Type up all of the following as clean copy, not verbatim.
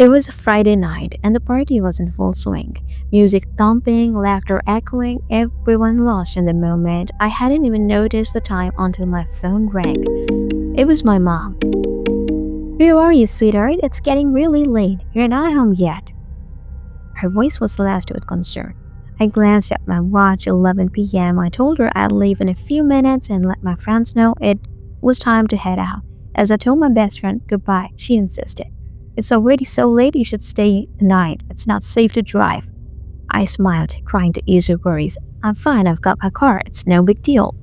It was a Friday night, and the party was in full swing. Music thumping, laughter echoing, everyone lost in the moment. I hadn't even noticed the time until my phone rang. It was my mom. Where are you, sweetheart? It's getting really late. You're not home yet. Her voice was laced with concern. I glanced at my watch, 11 p.m. I told her I'd leave in a few minutes and let my friends know it was time to head out. As I told my best friend goodbye, she insisted. It's already so late, you should stay the night. It's not safe to drive. I smiled, trying to ease her worries. I'm fine, I've got my car. It's no big deal.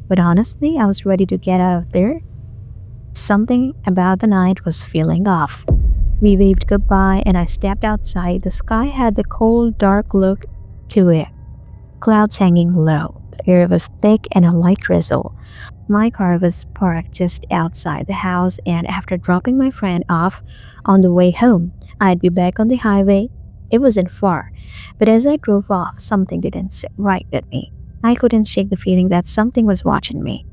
But honestly, I was ready to get out of there. Something about the night was feeling off. We waved goodbye and I stepped outside. The sky had the cold, dark look to it. Clouds hanging low. The air was thick and a light drizzle. My car was parked just outside the house, and after dropping my friend off on the way home, I'd be back on the highway. It wasn't far, but as I drove off, something didn't sit right with me. I couldn't shake the feeling that something was watching me.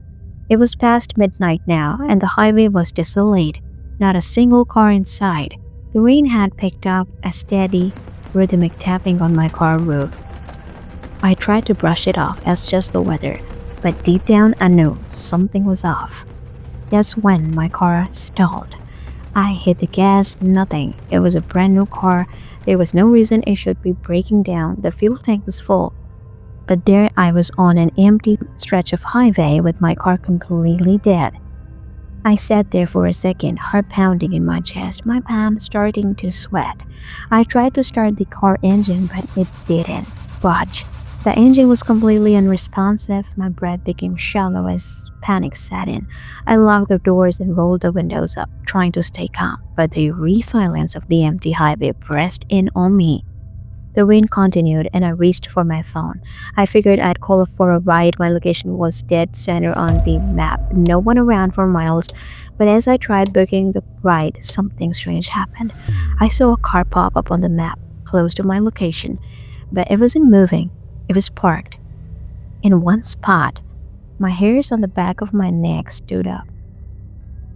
It was past midnight now, and the highway was desolate. Not a single car in sight. The rain had picked up a steady, rhythmic tapping on my car roof. I tried to brush it off as just the weather, but deep down I knew something was off. That's when my car stalled. I hit the gas, nothing. It was a brand new car. There was no reason it should be breaking down. The fuel tank was full. But there I was on an empty stretch of highway with my car completely dead. I sat there for a second, heart pounding in my chest, my palms starting to sweat. I tried to start the car engine, but it didn't budge. The engine was completely unresponsive. My breath became shallow as panic set in. I locked the doors and rolled the windows up, trying to stay calm, but the silence of the empty highway pressed in on me. The rain continued and I reached for my phone. I figured I'd call for a ride. My location was dead center on the map, no one around for miles. But as I tried booking the ride, something strange happened. I saw a car pop up on the map, close to my location, but it wasn't moving. It was parked. In one spot, my hairs on the back of my neck stood up.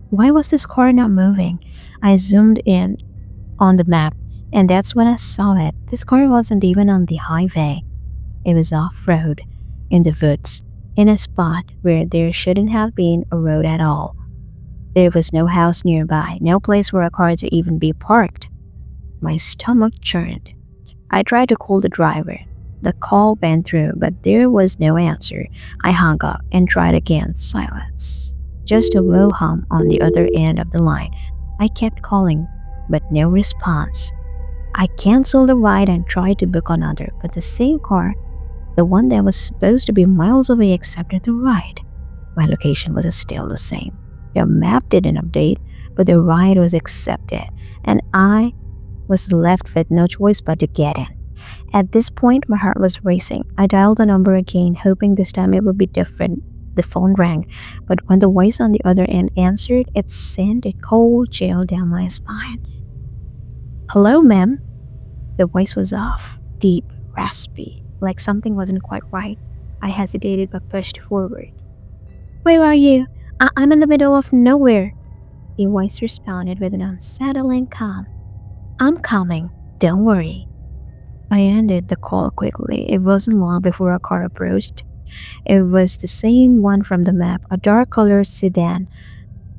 Why was this car not moving? I zoomed in on the map, and that's when I saw it. This car wasn't even on the highway. It was off-road, in the woods, in a spot where there shouldn't have been a road at all. There was no house nearby, no place for a car to even be parked. My stomach churned. I tried to call the driver. The call went through, but there was no answer. I hung up and tried again. Silence. Just a low hum on the other end of the line. I kept calling, but no response. I canceled the ride and tried to book another, but the same car, the one that was supposed to be miles away, accepted the ride. My location was still the same. The map didn't update, but the ride was accepted, and I was left with no choice but to get in. At this point, my heart was racing. I dialed the number again, hoping this time it would be different. The phone rang, but when the voice on the other end answered, it sent a cold chill down my spine. Hello, ma'am. The voice was off, deep, raspy, like something wasn't quite right. I hesitated but pushed forward. Where are you? I'm in the middle of nowhere. The voice responded with an unsettling calm. I'm coming. Don't worry. I ended the call quickly. It wasn't long before a car approached. It was the same one from the map, a dark-colored sedan.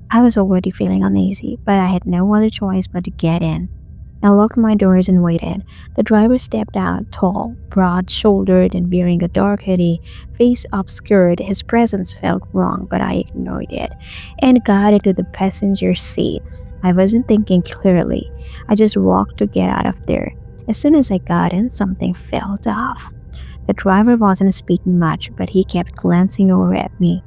I was already feeling uneasy, but I had no other choice but to get in. I locked my doors and waited. The driver stepped out, tall, broad-shouldered, and wearing a dark hoodie, face obscured. His presence felt wrong, but I ignored it and got into the passenger seat. I wasn't thinking clearly. I just walked to get out of there. As soon as I got in, something felt off. The driver wasn't speaking much, but he kept glancing over at me.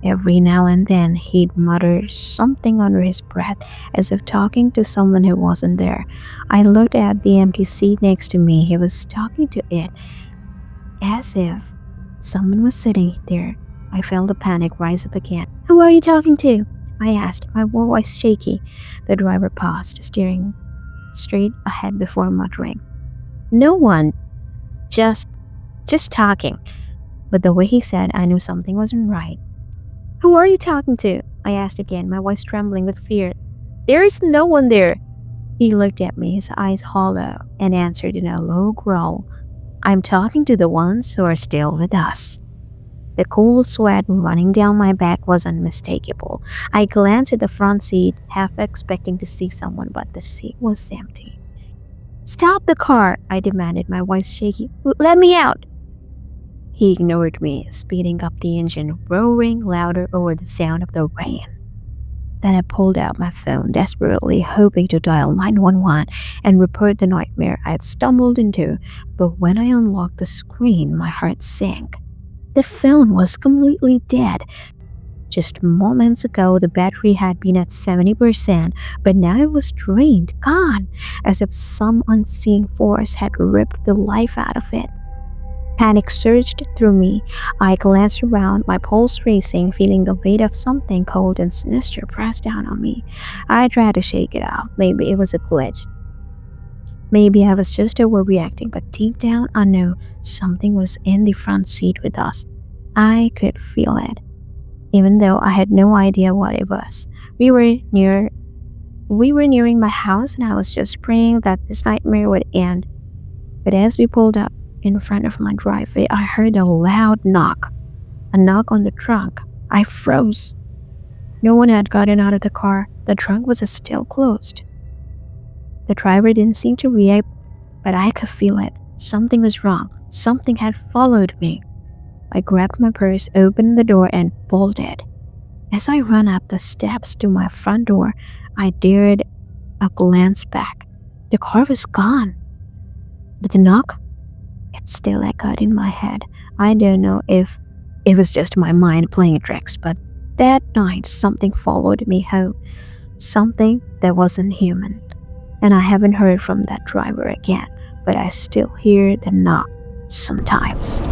Every now and then, he'd mutter something under his breath, as if talking to someone who wasn't there. I looked at the empty seat next to me. He was talking to it, as if someone was sitting there. I felt the panic rise up again. Who are you talking to? I asked, my voice shaky. The driver paused, staring straight ahead before muttering. No one. Just talking. But the way he said, I knew something wasn't right. Who are you talking to? I asked again, my voice trembling with fear. There is no one there. He looked at me, his eyes hollow, and answered in a low growl, I'm talking to the ones who are still with us. The cold sweat running down my back was unmistakable. I glanced at the front seat, half expecting to see someone, but the seat was empty. Stop the car, I demanded, my voice shaky. Let me out. He ignored me, speeding up the engine, roaring louder over the sound of the rain. Then I pulled out my phone, desperately hoping to dial 911 and report the nightmare I had stumbled into. But when I unlocked the screen, my heart sank. The phone was completely dead. Just moments ago, the battery had been at 70%, but now it was drained, gone, as if some unseen force had ripped the life out of it. Panic surged through me. I glanced around, my pulse racing, feeling the weight of something cold and sinister press down on me. I tried to shake it off. Maybe it was a glitch. Maybe I was just overreacting, but deep down, I knew something was in the front seat with us. I could feel it, even though I had no idea what it was. We were near we were nearing my house and I was just praying that this nightmare would end. But as we pulled up in front of my driveway, I heard a loud knock. A knock on the trunk. I froze. No one had gotten out of the car. The trunk was still closed. The driver didn't seem to react, but I could feel it. Something was wrong. Something had followed me. I grabbed my purse, opened the door, and bolted. As I ran up the steps to my front door, I dared a glance back. The car was gone. But the knock? It still echoed in my head. I don't know if it was just my mind playing tricks, but that night something followed me home. Something that wasn't human. And I haven't heard from that driver again, but I still hear the knock sometimes.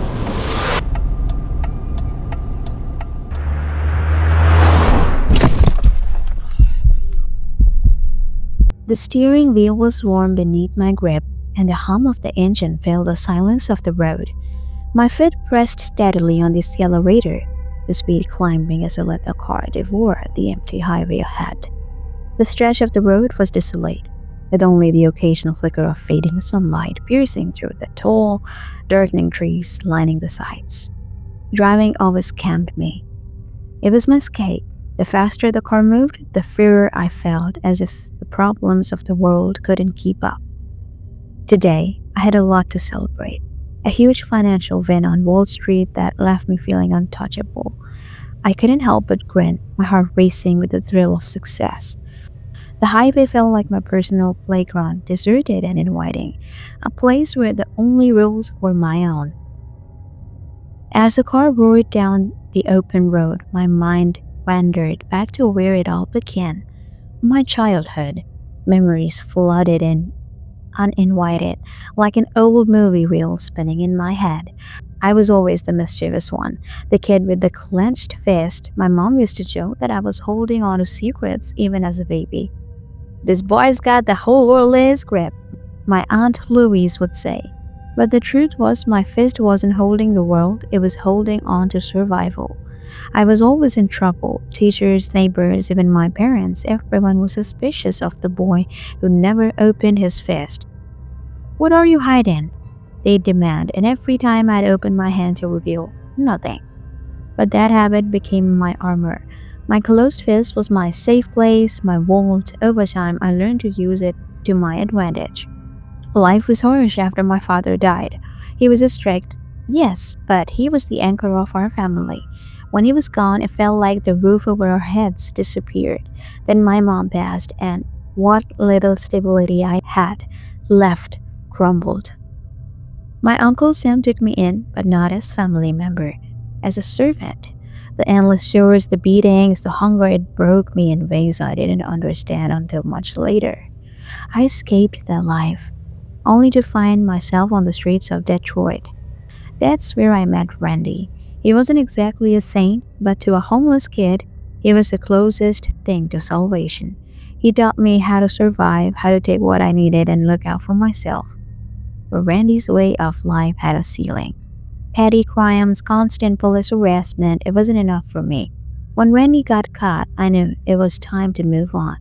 The steering wheel was warm beneath my grip, and the hum of the engine filled the silence of the road. My foot pressed steadily on the accelerator, the speed climbing as I let the car devour the empty highway ahead. The stretch of the road was desolate, with only the occasional flicker of fading sunlight piercing through the tall, darkening trees lining the sides. Driving always calmed me. It was my escape. The faster the car moved, the freer I felt, as if the problems of the world couldn't keep up. Today, I had a lot to celebrate. A huge financial win on Wall Street that left me feeling untouchable. I couldn't help but grin, my heart racing with the thrill of success. The highway felt like my personal playground, deserted and inviting, a place where the only rules were my own. As the car roared down the open road, my mind wandered back to where it all began. My childhood. Memories flooded in uninvited, like an old movie reel spinning in my head. I was always the mischievous one, the kid with the clenched fist. My mom used to joke that I was holding on to secrets even as a baby. This boy's got the whole world in his grip, my Aunt Louise would say. But the truth was, my fist wasn't holding the world, it was holding on to survival. I was always in trouble. Teachers, neighbors, even my parents, everyone was suspicious of the boy who never opened his fist. What are you hiding? They'd demand, and every time I'd open my hand to reveal nothing. But that habit became my armor. My closed fist was my safe place, my vault. Over time, I learned to use it to my advantage. Life was harsh after my father died. He was strict, yes, but he was the anchor of our family. When he was gone, it felt like the roof over our heads disappeared. Then my mom passed, and what little stability I had left crumbled. My Uncle Sam took me in, but not as family member, as a servant. The endless chores, the beatings, the hunger, it broke me in ways I didn't understand until much later. I escaped that life, only to find myself on the streets of Detroit. That's where I met Randy. He wasn't exactly a saint, but to a homeless kid, he was the closest thing to salvation. He taught me how to survive, how to take what I needed and look out for myself. But Randy's way of life had a ceiling. Petty crimes, constant police harassment, it wasn't enough for me. When Randy got caught, I knew it was time to move on.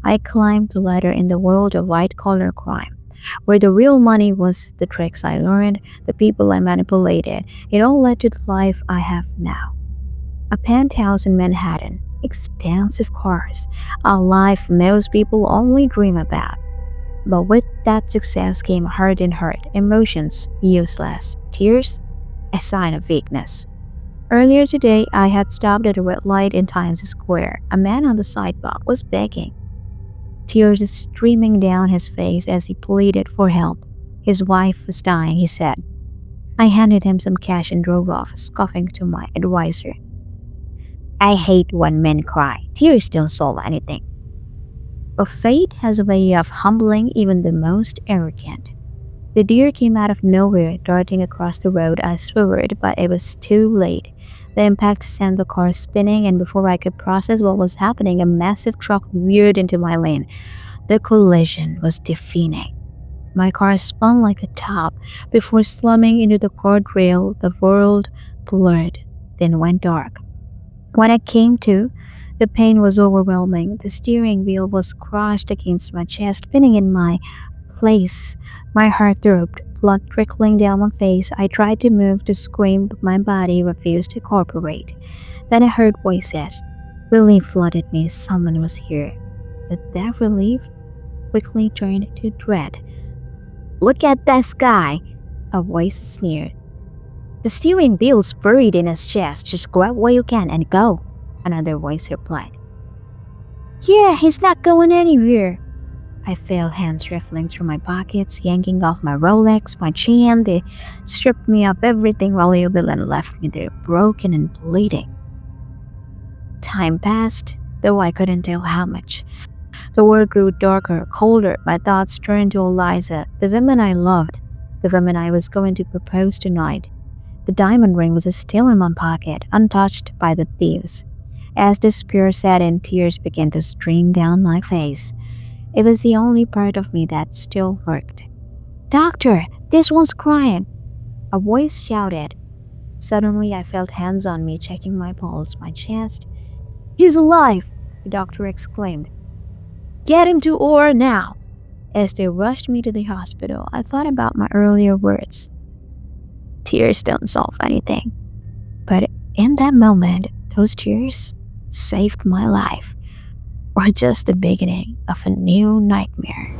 I climbed the ladder in the world of white collar crime, where the real money was the tricks I learned, the people I manipulated. It all led to the life I have now. A penthouse in Manhattan, expensive cars, a life most people only dream about. But with that success came hardened hurt, emotions useless, tears a sign of weakness. Earlier today, I had stopped at a red light in Times Square. A man on the sidewalk was begging, tears streaming down his face as he pleaded for help. His wife was dying, he said. I handed him some cash and drove off, scoffing to my advisor. I hate when men cry. Tears don't solve anything. But fate has a way of humbling even the most arrogant. The deer came out of nowhere, darting across the road. I swerved, but it was too late. The impact sent the car spinning, and before I could process what was happening, a massive truck veered into my lane. The collision was deafening. My car spun like a top. Before slamming into the guardrail, the world blurred, then went dark. When I came to, the pain was overwhelming. The steering wheel was crushed against my chest, pinning in my place. My heart throbbed, blood trickling down my face. I tried to move, to scream, but my body refused to cooperate. Then I heard voices. Relief flooded me. Someone was here. But that relief quickly turned to dread. Look at this guy, a voice sneered. The steering wheel's buried in his chest. Just grab what you can and go, another voice replied. Yeah, he's not going anywhere. I felt hands riffling through my pockets, yanking off my Rolex, my chain. They stripped me of everything valuable and left me there broken and bleeding. Time passed, though I couldn't tell how much. The world grew darker, colder. My thoughts turned to Eliza, the woman I loved, the woman I was going to propose tonight. The diamond ring was still in my pocket, untouched by the thieves. As despair set in, tears began to stream down my face. It was the only part of me that still worked. Doctor, this one's crying, a voice shouted. Suddenly, I felt hands on me, checking my pulse, my chest. He's alive, the doctor exclaimed. Get him to OR now. As they rushed me to the hospital, I thought about my earlier words. Tears don't solve anything. But in that moment, those tears saved my life, or just the beginning of a new nightmare.